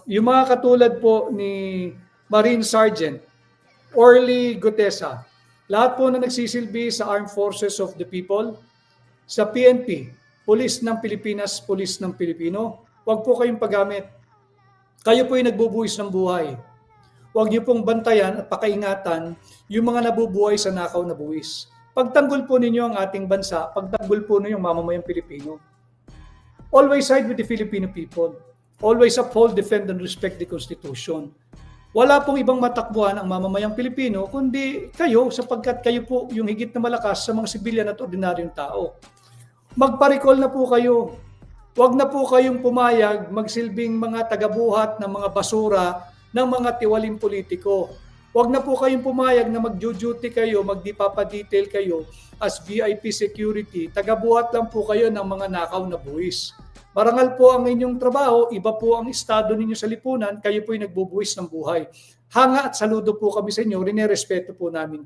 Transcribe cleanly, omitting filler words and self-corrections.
yung mga katulad po ni Marine Sergeant Orly Gutesa, lahat po na nagsisilbi sa Armed Forces of the People, sa PNP, Pulis ng Pilipinas, Pulis ng Pilipino, huwag po kayong paggamit. Kayo po yung nagbubuhis ng buhay. Huwag niyo pong bantayan at pakaingatan yung mga nabubuhay sa nakaw na buwis. Pagtanggol po ninyo ang ating bansa, pagtanggol po ninyo yung mamamayang Pilipino. Always side with the Filipino people. Always uphold, defend, and respect the Constitution. Wala pong ibang matakbuhan ang mamamayang Pilipino kundi kayo, sapagkat kayo po yung higit na malakas sa mga sibilyan at ordinaryong tao. Magpa-recall na po kayo. Huwag na po kayong pumayag magsilbing mga tagabuhat ng mga basura ng mga tiwaling politiko. Huwag na po kayong pumayag na mag-duty kayo, magdipapadetail kayo as VIP security. Tagabuhat lang po kayo ng mga nakaw na buwis. Marangal po ang inyong trabaho, iba po ang estado ninyo sa lipunan, kayo po yung nagbubuwis ng buhay. Hanga at saludo po kami sa inyo, rinerespeto po namin kayo.